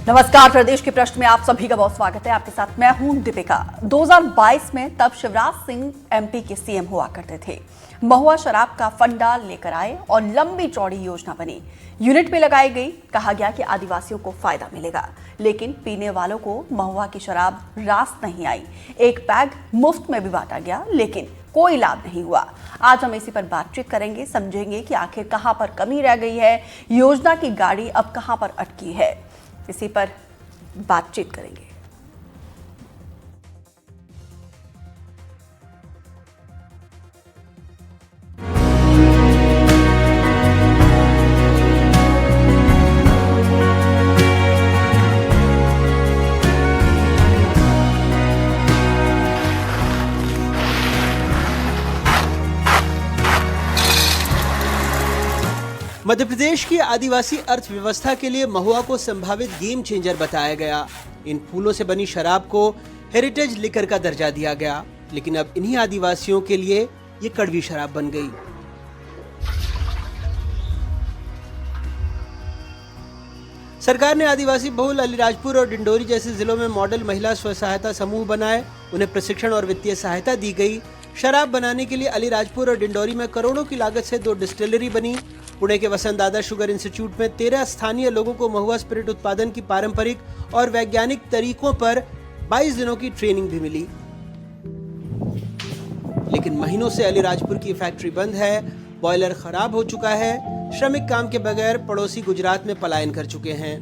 नमस्कार, प्रदेश के प्रश्न में आप सभी का बहुत स्वागत है। आपके साथ मैं हूं दीपिका। 2022 में तब शिवराज सिंह एमपी के सीएम हुआ करते थे। महुआ शराब का फंडा लेकर आए और लंबी चौड़ी योजना बनी, यूनिट में लगाई गई। कहा गया कि आदिवासियों को फायदा मिलेगा, लेकिन पीने वालों को महुआ की शराब रास नहीं आई। एक बैग मुफ्त में भी बांटा गया, लेकिन कोई लाभ नहीं हुआ। आज हम इसी पर बातचीत करेंगे, समझेंगे कि आखिर कहां पर कमी रह गई है, योजना की गाड़ी अब कहां पर अटकी है। इसी पर बातचीत करेंगे। मध्य प्रदेश की आदिवासी अर्थव्यवस्था के लिए महुआ को संभावित गेम चेंजर बताया गया। इन फूलों से बनी शराब को हेरिटेज लिकर का दर्जा दिया गया, लेकिन अब इन्हीं आदिवासियों के लिए ये कड़वी शराब बन गई। सरकार ने आदिवासी बहुल अलीराजपुर और डिंडोरी जैसे जिलों में मॉडल महिला स्व सहायता समूह बनाए, उन्हें प्रशिक्षण और वित्तीय सहायता दी गई। शराब बनाने के लिए अलीराजपुर और डिंडोरी में करोड़ों की लागत से 2 डिस्टिलरी बनी। पुणे के वसंत दादा शुगर इंस्टीट्यूट में 13 स्थानीय लोगों को महुआ स्पिरिट उत्पादन की पारंपरिक और वैज्ञानिक तरीकों पर 22 दिनों की ट्रेनिंग भी मिली। लेकिन महीनों से अलीराजपुर की फैक्ट्री बंद है, बॉयलर खराब हो चुका है, श्रमिक काम के बगैर पड़ोसी गुजरात में पलायन कर चुके हैं।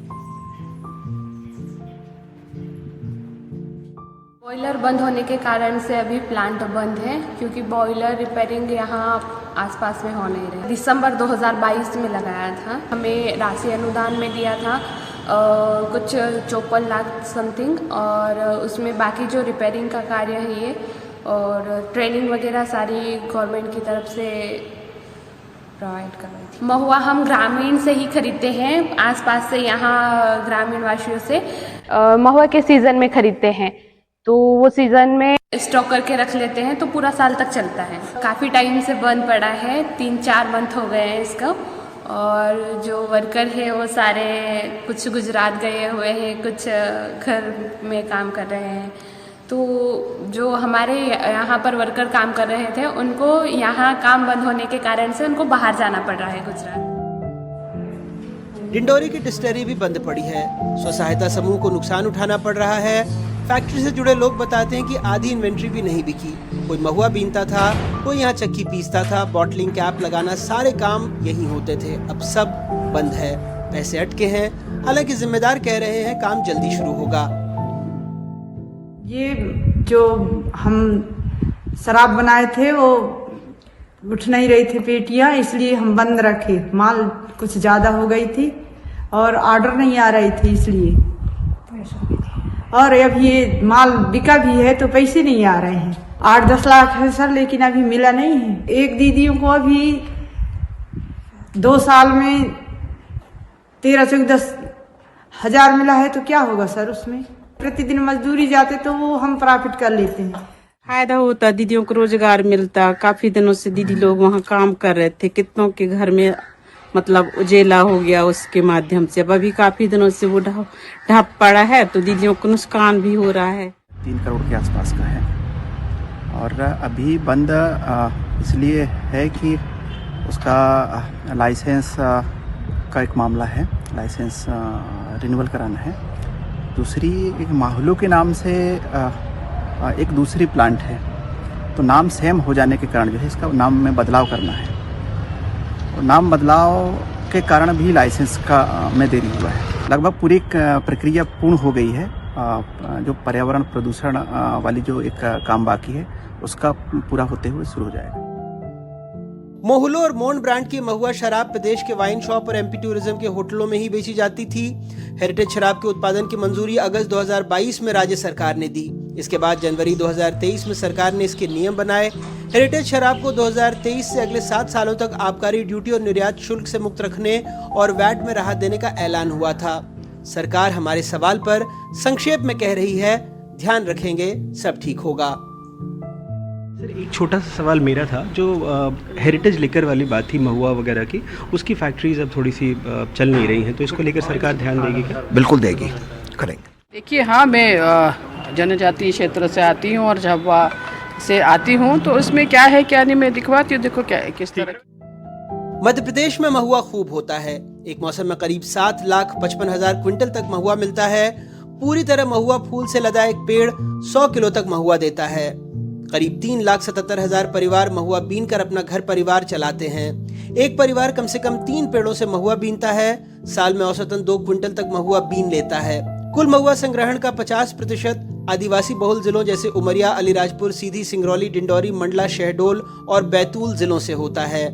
बॉयलर बंद होने के कारण से अभी प्लांट बंद है, क्योंकि बॉयलर रिपेयरिंग यहाँ आसपास में हो नहीं रही। दिसंबर 2022 में लगाया था, हमें राशि अनुदान में दिया था कुछ 54 लाख समथिंग, और उसमें बाकी जो रिपेयरिंग का कार्य है ये और ट्रेनिंग वगैरह सारी गवर्नमेंट की तरफ से प्रोवाइड करवाई थी। महुआ हम ग्रामीण से ही खरीदते हैं, आसपास से यहाँ ग्रामीण वासियों से महुआ के सीज़न में खरीदते हैं, तो वो सीज़न में स्टॉक करके रख लेते हैं, तो पूरा साल तक चलता है। काफ़ी टाइम से बंद पड़ा है, 3-4 मंथ हो गए हैं इसका, और जो वर्कर है वो सारे कुछ गुजरात गए हुए हैं, कुछ घर में काम कर रहे हैं। तो जो हमारे यहाँ पर वर्कर काम कर रहे थे, उनको यहाँ काम बंद होने के कारण से उनको बाहर जाना पड़ रहा है गुजरात। डिंडोरी की डिस्टिलरी भी बंद पड़ी है, स्व सहायता समूह को नुकसान उठाना पड़ रहा है। फैक्ट्री से जुड़े लोग बताते हैं कि आधी इन्वेंट्री भी नहीं बिकी। कोई महुआ बीनता था, कोई यहाँ चक्की पीसता था, बॉटलिंग कैप लगाना, सारे काम यहीं होते थे। अब सब बंद है, पैसे अटके हैं। हालांकि जिम्मेदार कह रहे हैं काम जल्दी शुरू होगा। ये जो हम शराब बनाए थे वो उठ नहीं रही थी पेटियां, इसलिए हम बंद रखे। माल कुछ ज्यादा हो गई थी और ऑर्डर नहीं आ रही थी, इसलिए। और अब ये माल बिका भी है तो पैसे नहीं आ रहे हैं। 8-10 लाख है सर, लेकिन अभी मिला नहीं है। एक दीदियों को अभी 2 साल में 13-14 हजार मिला है, तो क्या होगा सर उसमें? प्रतिदिन मजदूरी जाते तो वो हम प्रॉफिट कर लेते हैं। फायदा होता, दीदियों को रोजगार मिलता। काफी दिनों से दीदी लोग वहाँ काम कर रहे थे, कितनों के घर में मतलब उजेला हो गया उसके माध्यम से। अब अभी काफी दिनों से वो ढप पड़ा है, तो दीदियों को नुकसान भी हो रहा है। 3 करोड़ के आसपास का है, और अभी बंद इसलिए है कि उसका लाइसेंस का एक मामला है, लाइसेंस रिन्यूअल कराना है। दूसरी एक माहुलों के नाम से एक दूसरी प्लांट है, तो नाम सेम हो जाने के कारण जो है इसका नाम में बदलाव करना है, और नाम बदलाव के कारण भी लाइसेंस का में देरी हुआ है। लगभग पूरी प्रक्रिया पूर्ण हो गई है। जो पर्यावरण प्रदूषण वाली जो एक काम बाकी है उसका पूरा होते हुए शुरू हो जाएगा। मोहुलो और मोन ब्रांड की महुआ शराब प्रदेश के वाइन शॉप और एमपी टूरिज्म के होटलों में ही बेची जाती थी। हेरिटेज शराब के उत्पादन की मंजूरी अगस्त 2022 में राज्य सरकार ने दी। इसके बाद जनवरी 2023 में सरकार ने इसके नियम बनाए। हेरिटेज शराब को 2023 से अगले 7 सालों तक आबकारी ड्यूटी और निर्यात शुल्क से मुक्त रखने और वैट में राहत देने का ऐलान हुआ था। सरकार हमारे सवाल पर संक्षेप में कह रही है, ध्यान रखेंगे, सब ठीक होगा। सर एक छोटा सा सवाल मेरा था, जो हेरिटेज लिकर वाली बात थी महुआ वगैरह की, उसकी फैक्ट्रीज अब थोड़ी सी चल नहीं रही हैं, तो इसको लेकर सरकार ध्यान देगी क्या? बिल्कुल देगी। करेंगे। देखिए, हाँ, मैं जनजातीय क्षेत्र से आती हूँ और झाबुआ से आती हूँ, तो उसमें क्या है क्या नहीं मैं दिखवाती हूँ। देखो क्या किस तरह। मध्य प्रदेश में महुआ खूब होता है। एक मौसम में करीब 7,55,000 क्विंटल तक महुआ मिलता है। पूरी तरह महुआ फूल से लदा एक पेड़ 100 किलो तक महुआ देता है। करीब 3,77,000 परिवार महुआ बीन कर अपना घर परिवार चलाते हैं। एक परिवार कम से कम 3 पेड़ों से महुआ बीनता है। साल में औसतन 2 क्विंटल तक महुआ बीन लेता है। कुल महुआ संग्रहण का 50% आदिवासी बहुल जिलों जैसे उमरिया, अलीराजपुर, सीधी, सिंगरौली, डिंडौरी, मंडला, शहडोल और बैतूल जिलों से होता है।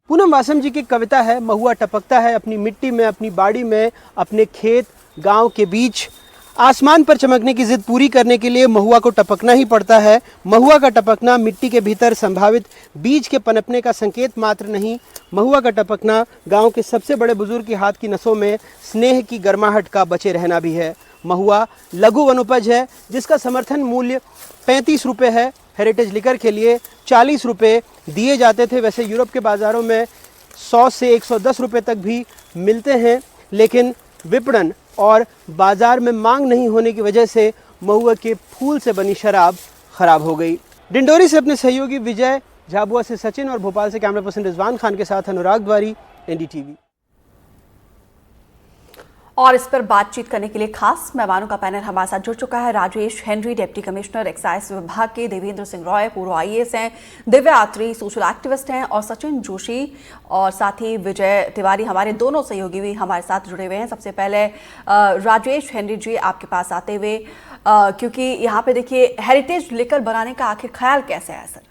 पूनम वासम जी की कविता है, महुआ टपकता है अपनी मिट्टी में, अपनी बाड़ी में, अपने खेत गांव के बीच। आसमान पर चमकने की जिद पूरी करने के लिए महुआ को टपकना ही पड़ता है। महुआ का टपकना मिट्टी के भीतर संभावित बीज के पनपने का संकेत मात्र नहीं, महुआ का टपकना गांव के सबसे बड़े बुजुर्ग के हाथ की नसों में स्नेह की गर्माहट का बचे रहना भी है। महुआ लघु वनोपज है जिसका समर्थन मूल्य 35 रुपये है। हेरिटेज लिकर के लिए 40 रुपये दिए जाते थे। वैसे यूरोप के बाज़ारों में 100 से 110 रुपये तक भी मिलते हैं, लेकिन विपणन और बाजार में मांग नहीं होने की वजह से महुआ के फूल से बनी शराब खराब हो गई। डिंडोरी से अपने सहयोगी विजय, झाबुआ से सचिन और भोपाल से कैमरा पर्सन रिजवान खान के साथ अनुराग द्वारी, एनडीटीवी। और इस पर बातचीत करने के लिए खास मेहमानों का पैनल हमारे साथ जुड़ चुका है। Rajesh Henry, deputy commissioner excise विभाग के, देवेंद्र सिंह रॉय, पूर्व IAS हैं, दिव्या आत्री, सोशल एक्टिविस्ट हैं, और सचिन जोशी और साथ ही विजय तिवारी, हमारे दोनों सहयोगी भी हमारे साथ जुड़े हुए हैं। सबसे पहले राजेश हेनरी जी, आपके पास आते हुए, क्योंकि यहाँ पे देखिए हेरिटेज लिकर बनाने का आखिर ख्याल कैसे है सर?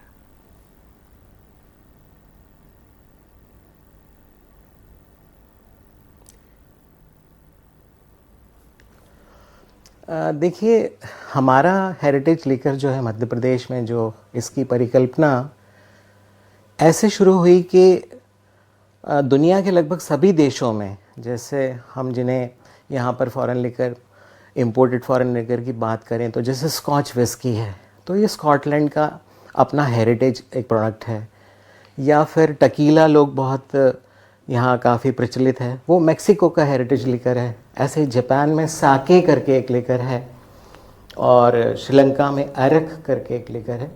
देखिए, हमारा हेरिटेज लिकर जो है मध्य प्रदेश में, जो इसकी परिकल्पना ऐसे शुरू हुई कि दुनिया के लगभग सभी देशों में, जैसे हम जिन्हें यहाँ पर foreign liquor, imported foreign liquor की बात करें, तो जैसे स्कॉच विस्की है, तो ये स्कॉटलैंड का अपना हेरिटेज एक प्रोडक्ट है। या फिर टकीला लोग बहुत यहाँ काफ़ी प्रचलित है, वो मेक्सिको का हेरिटेज लिकर है। ऐसे जापान में साके करके एक लिकर है, और श्रीलंका में अरक करके एक लिकर है,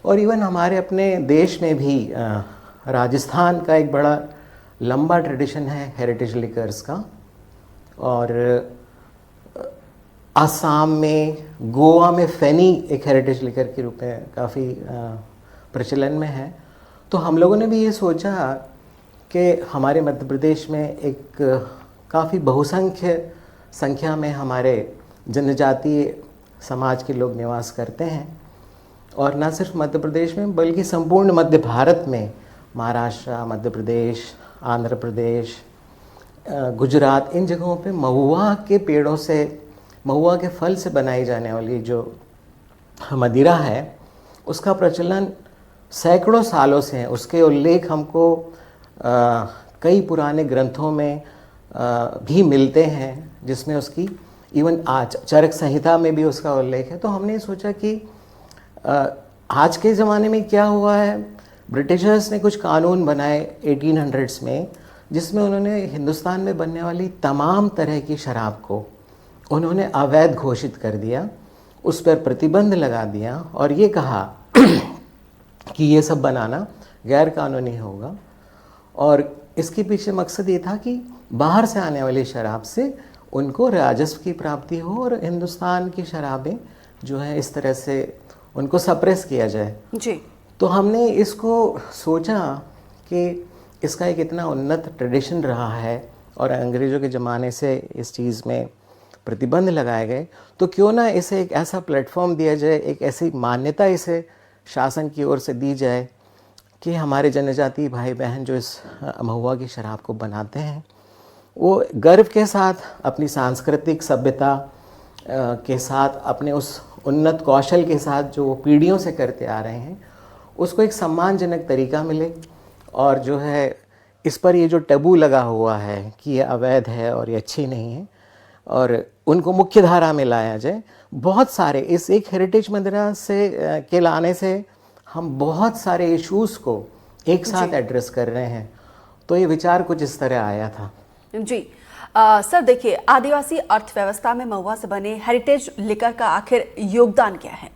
और इवन हमारे अपने देश में भी राजस्थान का एक बड़ा लंबा ट्रेडिशन है हेरिटेज लिकर्स का, और आसाम में, गोवा में फेनी एक हेरिटेज लिकर के रूप में काफ़ी प्रचलन में है। तो हम लोगों ने भी ये सोचा कि हमारे मध्य प्रदेश में एक काफ़ी बहुसंख्य संख्या में हमारे जनजातीय समाज के लोग निवास करते हैं, और न सिर्फ मध्य प्रदेश में बल्कि संपूर्ण मध्य भारत में, महाराष्ट्र, मध्य प्रदेश, आंध्र प्रदेश, गुजरात, इन जगहों पे महुआ के पेड़ों से, महुआ के फल से बनाई जाने वाली जो मदिरा है, उसका प्रचलन सैकड़ों सालों से है। उसके उल्लेख हमको कई पुराने ग्रंथों में भी मिलते हैं, जिसमें उसकी इवन आज चरक संहिता में भी उसका उल्लेख है। तो हमने सोचा कि आज के ज़माने में क्या हुआ है, ब्रिटिशर्स ने कुछ कानून बनाए 1800s में, जिसमें उन्होंने हिंदुस्तान में बनने वाली तमाम तरह की शराब को उन्होंने अवैध घोषित कर दिया, उस पर प्रतिबंध लगा दिया, और ये कहा कि ये सब बनाना गैर कानूनी होगा। और इसके पीछे मकसद ये था कि बाहर से आने वाली शराब से उनको राजस्व की प्राप्ति हो, और हिंदुस्तान की शराबें जो है इस तरह से उनको सप्रेस किया जाए जी। तो हमने इसको सोचा कि इसका एक इतना उन्नत ट्रेडिशन रहा है, और अंग्रेज़ों के ज़माने से इस चीज़ में प्रतिबंध लगाए गए, तो क्यों ना इसे एक ऐसा प्लेटफॉर्म दिया जाए, एक ऐसी मान्यता इसे शासन की ओर से दी जाए कि हमारे जनजातीय भाई बहन जो इस महुआ की शराब को बनाते हैं, वो गर्व के साथ अपनी सांस्कृतिक सभ्यता के साथ, अपने उस उन्नत कौशल के साथ जो वो पीढ़ियों से करते आ रहे हैं, उसको एक सम्मानजनक तरीका मिले। और जो है इस पर ये जो टैबू लगा हुआ है कि ये अवैध है और ये अच्छी नहीं है, और उनको मुख्य धारा में लाया जाए। बहुत सारे इस एक हेरिटेज मदिरा से के लाने से हम बहुत सारे इश्यूज़ को एक साथ एड्रेस कर रहे हैं, तो ये विचार कुछ इस तरह आया था। जी, सर देखिए, आदिवासी अर्थव्यवस्था में महुआ से बने हेरिटेज लिकर का आखिर योगदान क्या है?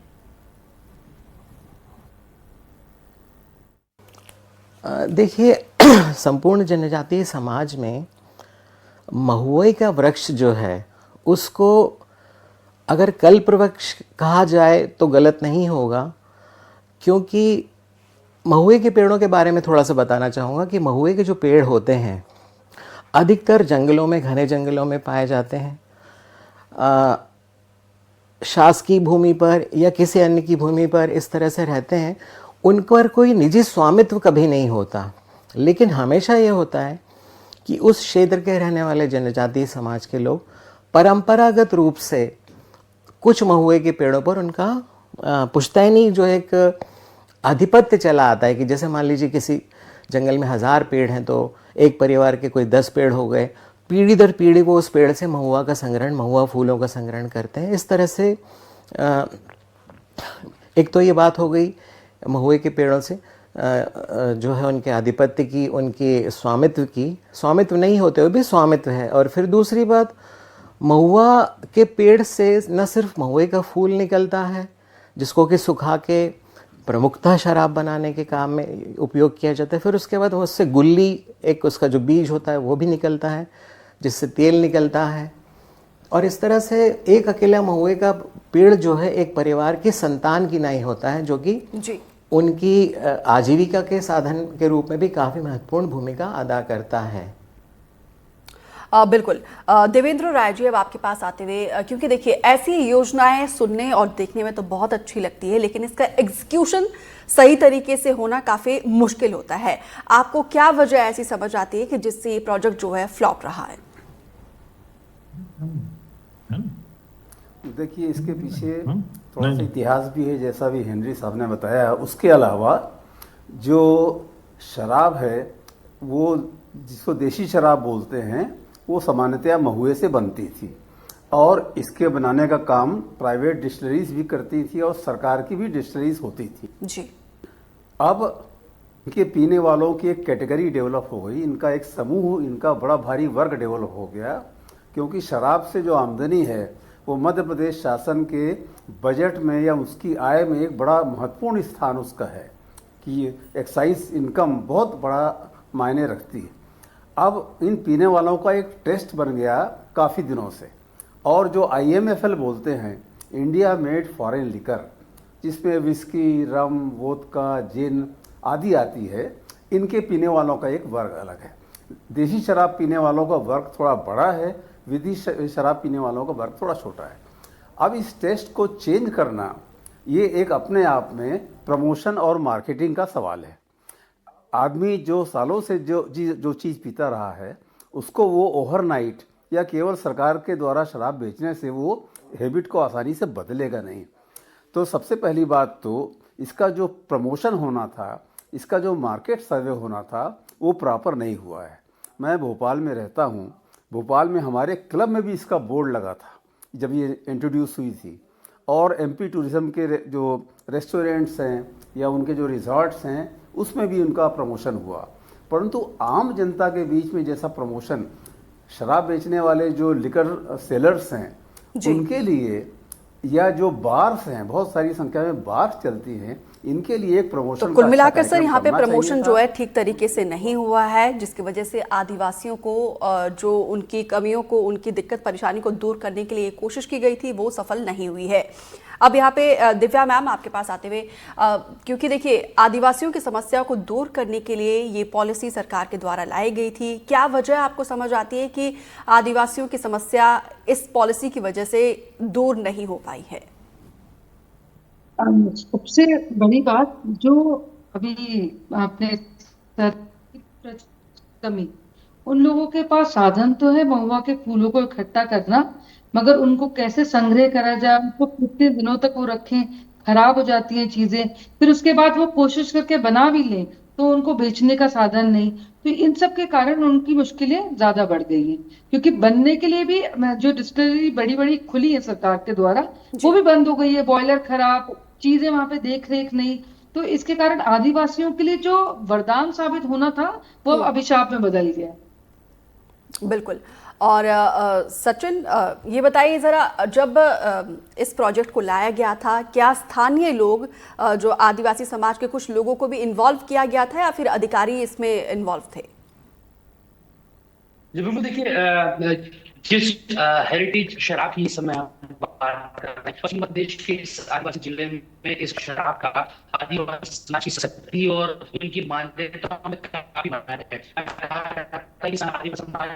देखिए, संपूर्ण जनजातीय समाज में महुए का वृक्ष जो है उसको अगर कल्पवृक्ष कहा जाए तो गलत नहीं होगा, क्योंकि महुए के पेड़ों के बारे में थोड़ा सा बताना चाहूँगा कि महुए के जो पेड़ होते हैं अधिकतर जंगलों में, घने जंगलों में पाए जाते हैं। शासकीय भूमि पर या किसी अन्य की भूमि पर इस तरह से रहते हैं। उन पर कोई निजी स्वामित्व कभी नहीं होता, लेकिन हमेशा ये होता है कि उस क्षेत्र के रहने वाले जनजातीय समाज के लोग परंपरागत रूप से कुछ महुए के पेड़ों पर उनका पुश्तैनी जो एक आधिपत्य चला आता है कि जैसे मान लीजिए किसी जंगल में 1000 पेड़ हैं तो एक परिवार के कोई 10 पेड़ हो गए, पीढ़ी दर पीढ़ी वो उस पेड़ से महुआ का संग्रहण, महुआ फूलों का संग्रहण करते हैं। इस तरह से एक तो ये बात हो गई महुए के पेड़ों से जो है उनके आधिपत्य की, उनके स्वामित्व की। स्वामित्व नहीं होते हुए भी स्वामित्व है। और फिर दूसरी बात, महुआ के पेड़ से न सिर्फ महुए का फूल निकलता है जिसको कि सुखा के प्रमुखतः शराब बनाने के काम में उपयोग किया जाता है, फिर उसके बाद उससे गुल्ली, एक उसका जो बीज होता है वो भी निकलता है जिससे तेल निकलता है। और इस तरह से एक अकेला महुए का पेड़ जो है एक परिवार की संतान की नाई होता है, जो कि उनकी आजीविका के साधन के रूप में भी काफ़ी महत्वपूर्ण भूमिका अदा करता है। बिल्कुल। देवेंद्र राय जी, अब आपके पास आते हुए, क्योंकि देखिए ऐसी योजनाएं सुनने और देखने में तो बहुत अच्छी लगती है, लेकिन इसका एग्जीक्यूशन सही तरीके से होना काफ़ी मुश्किल होता है। आपको क्या वजह ऐसी समझ आती है कि जिससे ये प्रोजेक्ट जो है फ्लॉप रहा है? देखिए, इसके पीछे थोड़ा सा इतिहास भी है, जैसा भी हेनरी साहब ने बताया। उसके अलावा जो शराब है वो जिसको देशी शराब बोलते हैं वो सामान्यतया महुए से बनती थी, और इसके बनाने का काम प्राइवेट डिस्टिलरीज भी करती थी और सरकार की भी डिस्टिलरीज होती थी जी। अब इनके पीने वालों की एक कैटेगरी डेवलप हो गई, इनका एक समूह, इनका बड़ा भारी वर्ग डेवलप हो गया, क्योंकि शराब से जो आमदनी है वो मध्य प्रदेश शासन के बजट में या उसकी आय में एक बड़ा महत्वपूर्ण स्थान उसका है कि एक्साइज इनकम बहुत बड़ा मायने रखती है। अब इन पीने वालों का एक टेस्ट बन गया काफ़ी दिनों से, और जो IMFL बोलते हैं, इंडिया मेड फॉरेन लिकर, जिसमें विस्की, रम, वोदका, जिन आदि आती है, इनके पीने वालों का एक वर्ग अलग है। देशी शराब पीने वालों का वर्ग थोड़ा बड़ा है, विदेशी शराब पीने वालों का वर्ग थोड़ा छोटा है। अब इस टेस्ट को चेंज करना ये एक अपने आप में प्रमोशन और मार्केटिंग का सवाल है। आदमी जो सालों से जो चीज़ पीता रहा है उसको वो ओवरनाइट या केवल सरकार के द्वारा शराब बेचने से वो हैबिट को आसानी से बदलेगा नहीं। तो सबसे पहली बात तो इसका जो प्रमोशन होना था, इसका जो मार्केट सर्वे होना था, वो प्रॉपर नहीं हुआ है। मैं भोपाल में रहता हूँ, भोपाल में हमारे क्लब में भी इसका बोर्ड लगा था जब ये इंट्रोड्यूस हुई थी, और MP टूरिज़्म के जो रेस्टोरेंट्स हैं या उनके जो रिजॉर्ट्स हैं उसमें भी उनका प्रमोशन हुआ, परंतु आम जनता के बीच में जैसा प्रमोशन शराब बेचने वाले जो लिकर सेलर्स हैं उनके लिए, या जो बार्स हैं, बहुत सारी संख्या में बार्स चलती हैं, इनके लिए एक प्रमोशन। तो कुल मिलाकर सर यहाँ पे प्रमोशन जो है ठीक तरीके से नहीं हुआ है, जिसकी वजह से आदिवासियों को जो उनकी कमियों को, उनकी दिक्कत परेशानी को दूर करने के लिए कोशिश की गई थी वो सफल नहीं हुई है। अब यहाँ पे दिव्या मैम आपके पास आते हुए, क्योंकि देखिए आदिवासियों की समस्या को दूर करने के लिए ये पॉलिसी सरकार के द्वारा लाई गई थी, क्या वजह आपको समझ आती है कि आदिवासियों की समस्या इस पॉलिसी की वजह से दूर नहीं हो पाई है? सबसे बड़ी बात जो अभी आपने कमी, उन लोगों के पास साधन तो है महुआ के फूलों को इकट्ठा करना, मगर उनको कैसे संग्रह करा जाए, उनको कितने दिनों तक वो रखें, खराब हो जाती हैं चीजें, फिर उसके बाद वो कोशिश करके बना भी लें तो उनको बेचने का साधन नहीं। तो इन सब के कारण उनकी मुश्किलें ज्यादा बढ़ गई हैं, क्योंकि बनने के लिए भी जो डिस्टिलरी बड़ी बड़ी खुली है सरकार के द्वारा वो भी बंद हो गई है, बॉयलर खराब, चीजें वहां पे देख रेख नहीं। तो इसके कारण आदिवासियों के लिए जो वरदान साबित होना था वो अब अभिशाप में बदल गया। बिल्कुल। और सचिन, ये बताइए ज़रा, जब इस प्रोजेक्ट को लाया गया था, क्या स्थानीय लोग, जो आदिवासी समाज के कुछ लोगों को भी इन्वॉल्व किया गया था या फिर अधिकारी इसमें इन्वॉल्व थे? जी बिल्कुल, देखिए जिस हेरिटेज शराब की समय बात कर रहे हैं, पश्चिम मध्य प्रदेश के इस आदिवासी जिले में इस शराब का आदिवासी समाज की संस्कृति और उनकी मान्यता में काफी मायने है। आदिवासी समाज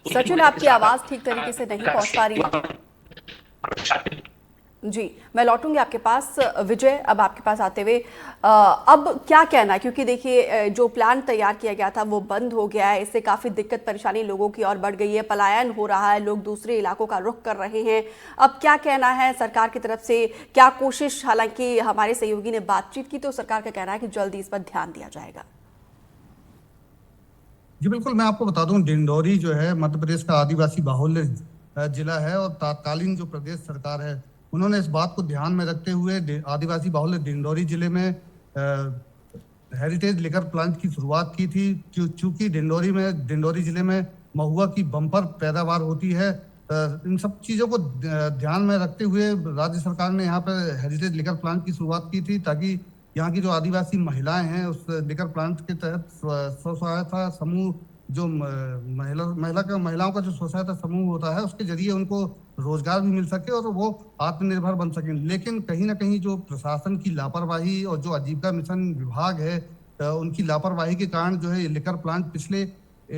सचिन, आपकी आवाज ठीक तरीके से नहीं पहुंच पा रही है। जी, मैं लौटूंगी आपके पास। विजय, अब आपके पास आते हुए अब क्या कहना है, क्योंकि देखिए जो प्लान तैयार किया गया था वो बंद हो गया है, इससे काफ़ी दिक्कत परेशानी लोगों की और बढ़ गई है, पलायन हो रहा है, लोग दूसरे इलाकों का रुख कर रहे हैं। अब क्या कहना है सरकार की तरफ से, क्या कोशिश, हालांकि हमारे सहयोगी ने बातचीत की तो सरकार का कहना है कि जल्दी इस पर ध्यान दिया जाएगा। जी बिल्कुल, मैं आपको बता दूं, डिंडोरी जो है मध्य प्रदेश का आदिवासी बाहुल्य जिला है और तत्कालीन जो प्रदेश सरकार है उन्होंने इस बात को ध्यान में रखते हुए आदिवासी बाहुल्य डिंडोरी जिले में हेरिटेज लिकर प्लांट की शुरुआत की थी। चूंकि डिंडोरी जिले में महुआ की बम्पर पैदावार होती है, इन सब चीज़ों को ध्यान में रखते हुए राज्य सरकार ने यहाँ पर हेरिटेज लिकर प्लांट की शुरुआत की थी, ताकि यहाँ की जो आदिवासी महिलाएं हैं उस लिकर प्लांट के तहत स्व सहायता समूह, जो महिलाओं का जो स्व सहायता समूह होता है, उसके जरिए उनको रोजगार भी मिल सके और वो आत्मनिर्भर बन सकें। लेकिन कहीं ना कहीं जो प्रशासन की लापरवाही और जो आजीविका मिशन विभाग है उनकी लापरवाही के कारण जो है लिकर प्लांट पिछले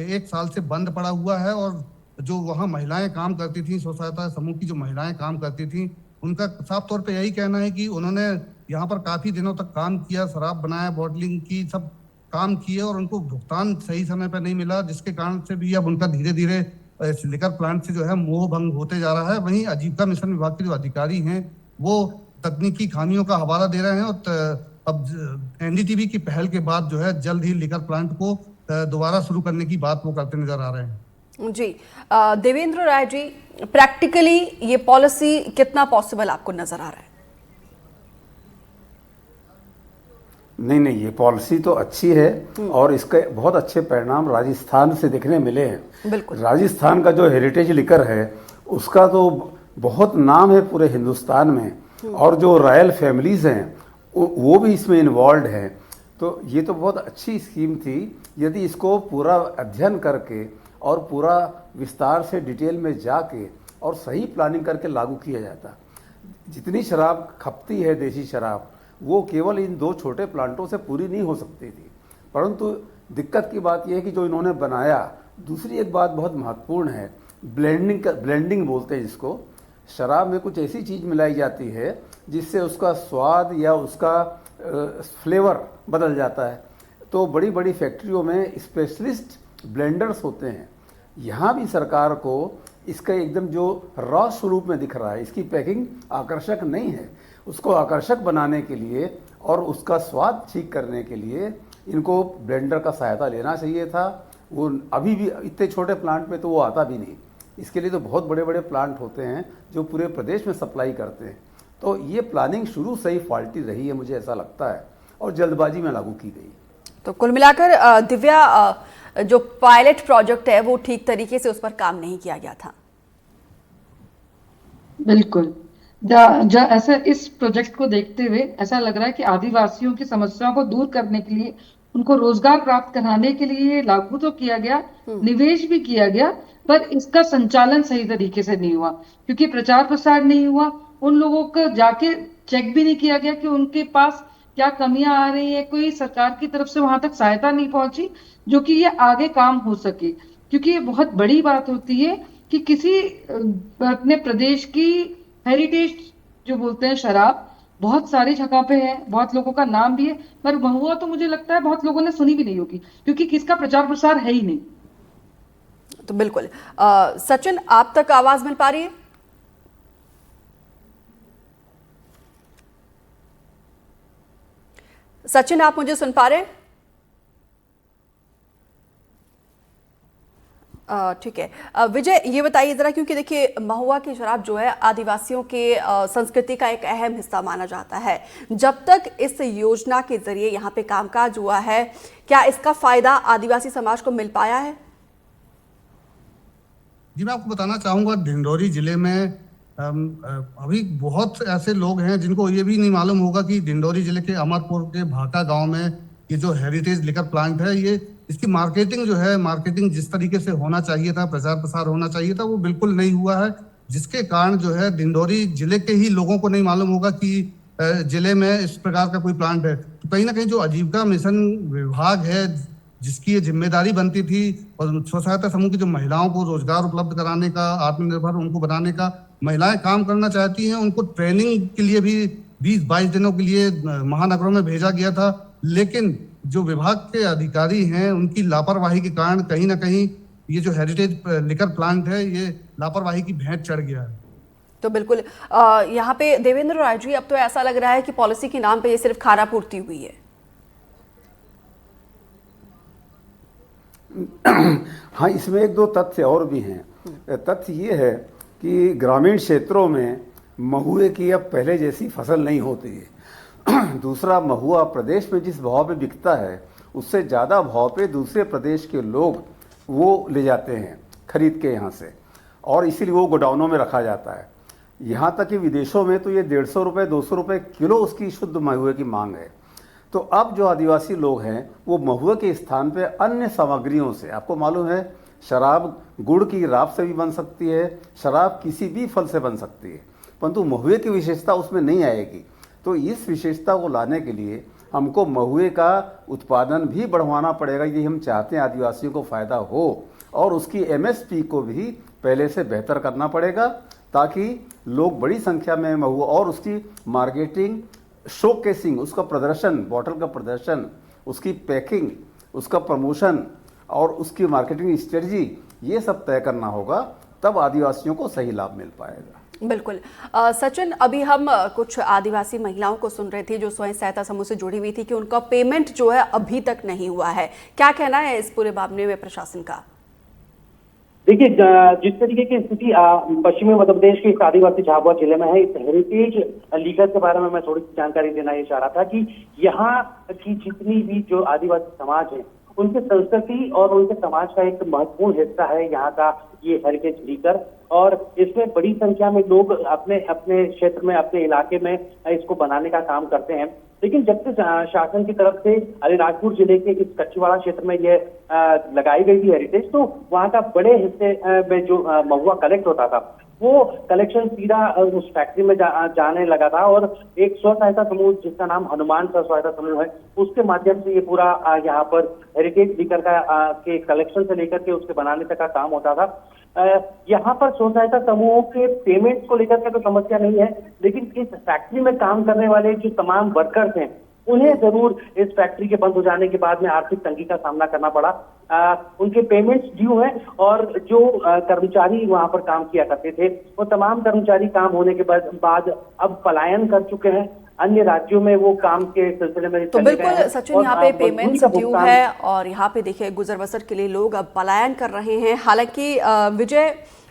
1 साल से बंद पड़ा हुआ है। और जो वहाँ महिलाएं काम करती थी, स्व सहायता समूह की जो महिलाएं काम करती थी, उनका साफ तौर पे यही कहना है कि उन्होंने यहाँ पर काफी दिनों तक काम किया, शराब बनाया, बॉटलिंग की, सब काम किए और उनको भुगतान सही समय पर नहीं मिला, जिसके कारण से भी अब उनका धीरे धीरे इस लिकर प्लांट से जो है मोह भंग होते जा रहा है। वहीं आजीविका मिशन विभाग के जो अधिकारी हैं वो तकनीकी खामियों का हवाला दे रहे हैं और अब एनडीटीवी की पहल के बाद जो है जल्द ही लिकर प्लांट को दोबारा शुरू करने की बात वो करते नजर आ रहे हैं। जी, देवेंद्र राय जी, प्रैक्टिकली ये पॉलिसी कितना पॉसिबल आपको नजर आ रहा है? नहीं, ये पॉलिसी तो अच्छी है और इसके बहुत अच्छे परिणाम राजस्थान से देखने मिले हैं। बिल्कुल, राजस्थान का जो हेरिटेज लिकर है उसका तो बहुत नाम है पूरे हिंदुस्तान में, और जो रॉयल फैमिलीज हैं वो भी इसमें इन्वॉल्व हैं। तो ये तो बहुत अच्छी स्कीम थी। यदि इसको पूरा अध्ययन करके और पूरा विस्तार से डिटेल में जाके और सही प्लानिंग करके लागू किया जाता, जितनी शराब खपती है देसी शराब, वो केवल इन 2 छोटे प्लांटों से पूरी नहीं हो सकती थी। परंतु दिक्कत की बात यह है कि जो इन्होंने बनाया, दूसरी एक बात बहुत महत्वपूर्ण है, ब्लेंडिंग बोलते हैं जिसको। शराब में कुछ ऐसी चीज़ मिलाई जाती है जिससे उसका स्वाद या उसका फ्लेवर बदल जाता है। तो बड़ी बड़ी फैक्ट्रियों में स्पेशलिस्ट ब्लेंडर्स होते हैं। यहाँ भी सरकार को इसका एकदम जो रॉ स्वरूप में दिख रहा है, इसकी पैकिंग आकर्षक नहीं है। उसको आकर्षक बनाने के लिए और उसका स्वाद ठीक करने के लिए इनको ब्लेंडर का सहायता लेना चाहिए था। वो अभी भी इतने छोटे प्लांट में तो वो आता भी नहीं। इसके लिए तो बहुत बड़े बड़े प्लांट होते हैं जो पूरे प्रदेश में सप्लाई करते हैं। तो ये प्लानिंग शुरू से ही फॉल्टी रही है, मुझे ऐसा लगता है, और जल्दबाजी में लागू की गई। तो कुल मिलाकर दिव्या, जो पायलट प्रोजेक्ट है वो ठीक तरीके से उस पर काम नहीं किया गया था। बिल्कुल, ऐसा इस प्रोजेक्ट को देखते हुए ऐसा लग रहा है कि आदिवासियों की समस्याओं को दूर करने के लिए, उनको रोजगार प्राप्त कराने के लिए लागू तो किया गया, निवेश भी किया गया, पर इसका संचालन सही तरीके से नहीं हुआ, क्योंकि प्रचार प्रसार नहीं हुआ। उन लोगों को जाके चेक भी नहीं किया गया कि उनके पास क्या कमियां आ रही है, कोई सरकार की तरफ से वहां तक सहायता नहीं पहुंची जो कि ये आगे काम हो सके। क्योंकि ये बहुत बड़ी बात होती है कि किसी अपने प्रदेश की हेरिटेज जो बोलते हैं शराब बहुत सारी जगह पे है, बहुत लोगों का नाम भी है, पर महुआ तो मुझे लगता है बहुत लोगों ने सुनी भी नहीं होगी, क्योंकि किसका प्रचार प्रसार है ही नहीं। तो बिल्कुल, सचिन, आप तक आवाज मिल पा रही है? सचिन, आप मुझे सुन पा रहे हैं? ठीक है। विजय, ये बताइए जरा, क्योंकि देखिए महुआ की शराब जो है आदिवासियों के संस्कृति का एक अहम हिस्सा माना जाता है। जब तक इस योजना के जरिए यहाँ पे कामकाज हुआ है, क्या इसका फायदा आदिवासी समाज को मिल पाया है? जी, मैं आपको बताना चाहूँगा डिंडोरी जिले में अभी बहुत ऐसे लोग हैं जिनको ये भी नहीं मालूम होगा कि डिंडोरी जिले के अमरपुर के भाटा गांव में ये जो हेरिटेज लिकर प्लांट है, ये इसकी मार्केटिंग जो है, मार्केटिंग जिस तरीके से होना चाहिए था, प्रचार प्रसार होना चाहिए था, वो बिल्कुल नहीं हुआ है, जिसके कारण जो है डिंडोरी जिले के ही लोगों को नहीं मालूम होगा कि जिले में इस प्रकार का कोई प्लांट है। तो कहीं ना कहीं जो आजीविका मिशन विभाग है, जिसकी ये जिम्मेदारी बनती थी, और स्व सहायता समूह की जो महिलाओं को रोजगार उपलब्ध कराने का, आत्मनिर्भर उनको बनाने का, महिलाएं काम करना चाहती हैं, उनको ट्रेनिंग के लिए भी 20-22 दिनों के लिए महानगरों में भेजा गया था, लेकिन जो विभाग के अधिकारी हैं उनकी लापरवाही के कारण कहीं ना कहीं ये जो हेरिटेज लिकर प्लांट है, ये लापरवाही की भेंट चढ़ गया है। तो बिल्कुल यहाँ पे देवेंद्र राय जी, अब तो ऐसा लग रहा है कि पॉलिसी के नाम पे ये सिर्फ खाना पूर्ति हुई है। हाँ, इसमें एक दो तथ्य और भी हैं। तथ्य ये है कि ग्रामीण क्षेत्रों में महुए की अब पहले जैसी फसल नहीं होती है। दूसरा, महुआ प्रदेश में जिस भाव पे बिकता है उससे ज़्यादा भाव पे दूसरे प्रदेश के लोग वो ले जाते हैं खरीद के यहाँ से, और इसीलिए वो गोडाउनों में रखा जाता है। यहाँ तक कि विदेशों में तो ये 150 रुपये 200 रुपये किलो उसकी शुद्ध महुए की मांग है। तो अब जो आदिवासी लोग हैं वो महुए के स्थान पे अन्य सामग्रियों से, आपको मालूम है शराब गुड़ की राब से भी बन सकती है, शराब किसी भी फल से बन सकती है, परंतु महुए की विशेषता उसमें नहीं आएगी। तो इस विशेषता को लाने के लिए हमको महुए का उत्पादन भी बढ़वाना पड़ेगा, यदि हम चाहते हैं आदिवासियों को फ़ायदा हो, और उसकी MSP को भी पहले से बेहतर करना पड़ेगा, ताकि लोग बड़ी संख्या में महुआ और उसकी मार्केटिंग, शोकेसिंग, उसका प्रदर्शन, बॉटल का प्रदर्शन, उसकी पैकिंग, उसका प्रमोशन और उसकी मार्केटिंग स्ट्रेटजी, ये सब तय करना होगा, तब आदिवासियों को सही लाभ मिल पाएगा। बिल्कुल। सचिन, अभी हम कुछ आदिवासी महिलाओं को सुन रहे थे जो स्वयं सहायता समूह से जुड़ी हुई थी कि उनका पेमेंट जो है अभी तक नहीं हुआ है, क्या कहना है इस पूरे मामले में प्रशासन का? देखिए, जिस तरीके की स्थिति पश्चिमी मध्य प्रदेश के इस आदिवासी झाबुआ जिले में है, इस हेरिटेज लीगर के बारे में मैं थोड़ी सी जानकारी देना ये चाह रहा था कि यहाँ की जितनी भी जो आदिवासी समाज है उनके संस्कृति और उनके समाज का एक महत्वपूर्ण हिस्सा है यहाँ का ये हेरिटेज लीगर, और इसमें बड़ी संख्या में लोग अपने अपने क्षेत्र में, अपने इलाके में इसको बनाने का काम करते हैं। लेकिन जब से शासन की तरफ से अलीराजपुर जिले के इस कच्चीवाड़ा क्षेत्र में ये लगाई गई थी हेरिटेज, तो वहाँ का बड़े हिस्से में जो महुआ कलेक्ट होता था वो कलेक्शन सीधा उस फैक्ट्री में जाने लगा था, और एक स्व सहायता समूह जिसका नाम हनुमान स्व सहायता समूह है, उसके माध्यम से ये पूरा यहाँ पर हेरिटेज लीगर का के कलेक्शन से लेकर के उसके बनाने तक का काम होता था। यहाँ पर स्व सहायता समूहों के पेमेंट्स को लेकर के तो समस्या नहीं है, लेकिन इस फैक्ट्री में काम करने वाले जो तमाम वर्कर्स हैं उन्हें जरूर इस फैक्ट्री के बंद हो जाने के बाद में आर्थिक तंगी का सामना करना पड़ा। उनके पेमेंट्स ड्यू हैं, और जो कर्मचारी वहां पर काम किया करते थे वो तमाम कर्मचारी काम होने के बाद अब पलायन कर चुके हैं, अन्य राज्यों में वो काम के सिलसिले में। तो बिल्कुल सचिन, यहाँ पे पेमेंट्स ड्यू है और यहाँ पे देखिए गुजर बसर के लिए लोग अब पलायन कर रहे हैं। हालांकि विजय,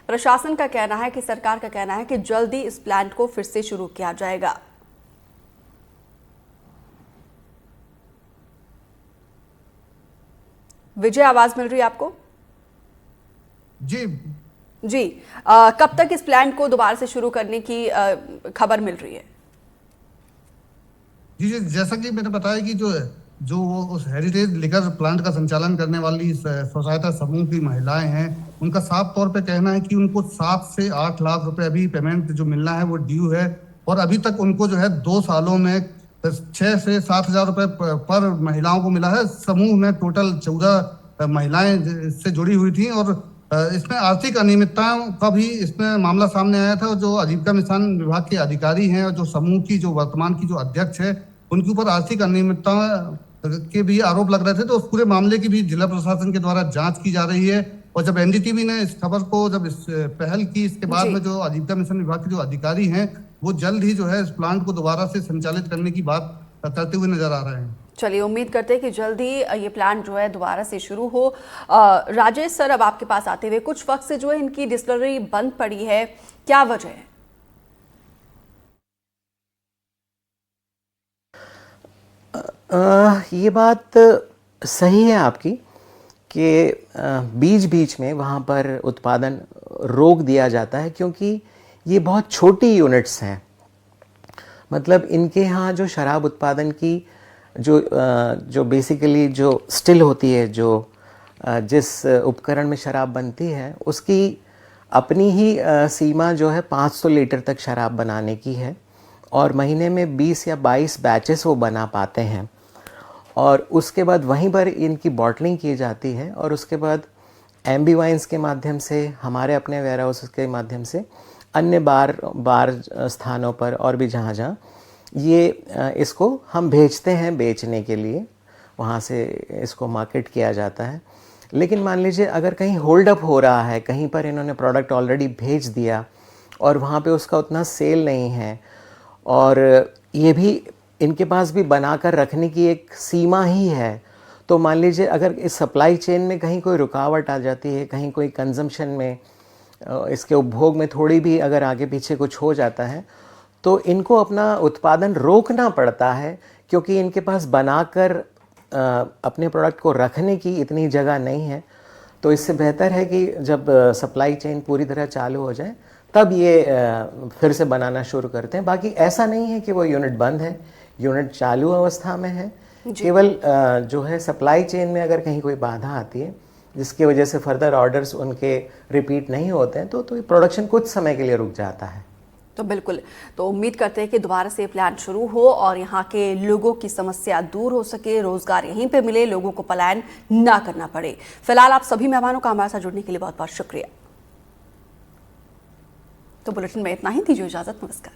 प्रशासन का कहना है कि सरकार का कहना है कि जल्दी इस प्लांट को फिर से शुरू किया जाएगा। विजय, आवाज मिल रही है आपको? जी, कब तक इस प्लांट को दोबारा से शुरू करने की खबर मिल रही है? जी, जैसा कि मैंने बताया कि जो उस हेरिटेज लिकर प्लांट का संचालन करने वाली स्व सहायता समूह की महिलाएं हैं, उनका साफ तौर पे कहना है कि उनको 7 से 8 लाख रुपए अभी पेमेंट जो मिलना है वो ड्यू है, और अभी तक उनको जो है 2 सालों में 6 से 7 हजार रुपए पर महिलाओं को मिला है। समूह में टोटल 14 महिलाएं इससे जुड़ी हुई थी, और इसमें आर्थिक अनियमितताओं का भी इसमें मामला सामने आया था। जो आजीविका मिशन विभाग के अधिकारी हैं और जो समूह की जो वर्तमान की जो अध्यक्ष है, उनके ऊपर आर्थिक अनियमितता के भी आरोप लग रहे थे। तो उस पूरे मामले की भी जिला प्रशासन के द्वारा जांच की जा रही है, और जब NDTV ने इस खबर को जब इस पहल की, इसके बाद में जो आजीविका मिशन विभाग के जो अधिकारी हैं वो जल्द ही जो है इस प्लांट को दोबारा से संचालित करने की बात करते हुए नजर आ रहे हैं। चलिए, उम्मीद करते हैं कि जल्दी ये प्लांट जो है दोबारा से शुरू हो। राजेश सर, अब आपके पास आते हुए, कुछ वक्त से जो है इनकी डिस्टिलरी बंद पड़ी है, क्या वजह है? ये बात सही है आपकी कि बीच बीच में वहाँ पर उत्पादन रोक दिया जाता है, क्योंकि ये बहुत छोटी यूनिट्स हैं। मतलब इनके यहाँ जो शराब उत्पादन की जो बेसिकली जो स्टिल होती है, जो जिस उपकरण में शराब बनती है, उसकी अपनी ही सीमा जो है 500 लीटर तक शराब बनाने की है, और महीने में 20 या 22 बैचेस वो बना पाते हैं। और उसके बाद वहीं पर इनकी बॉटलिंग की जाती है, और उसके बाद एम्बी वाइन्स के माध्यम से, हमारे अपने वेयर हाउस के माध्यम से अन्य बार स्थानों पर और भी जहाँ ये इसको हम भेजते हैं बेचने के लिए, वहाँ से इसको मार्केट किया जाता है। लेकिन मान लीजिए अगर कहीं होल्ड अप हो रहा है, कहीं पर इन्होंने प्रोडक्ट ऑलरेडी भेज दिया और वहाँ पे उसका उतना सेल नहीं है, और ये भी इनके पास भी बनाकर रखने की एक सीमा ही है, तो मान लीजिए अगर इस सप्लाई चेन में कहीं कोई रुकावट आ जाती है, कहीं कोई कंजम्पशन में, इसके उपभोग में थोड़ी भी अगर आगे पीछे कुछ हो जाता है, तो इनको अपना उत्पादन रोकना पड़ता है, क्योंकि इनके पास बनाकर अपने प्रोडक्ट को रखने की इतनी जगह नहीं है। तो इससे बेहतर है कि जब सप्लाई चेन पूरी तरह चालू हो जाए तब ये फिर से बनाना शुरू करते हैं। बाकी ऐसा नहीं है कि वो यूनिट बंद है, यूनिट चालू अवस्था में है। केवल जो है सप्लाई चेन में अगर कहीं कोई बाधा आती है जिसकी वजह से फर्दर ऑर्डर्स उनके रिपीट नहीं होते हैं, तो प्रोडक्शन कुछ समय के लिए रुक जाता है। तो बिल्कुल, तो उम्मीद करते हैं कि दोबारा से प्लान शुरू हो और यहाँ के लोगों की समस्या दूर हो सके, रोजगार यहीं पे मिले, लोगों को पलायन ना करना पड़े। फिलहाल आप सभी मेहमानों का हमारे साथ जुड़ने के लिए बहुत बहुत शुक्रिया। तो बुलेटिन में इतना ही, दीजिए इजाजत, नमस्कार।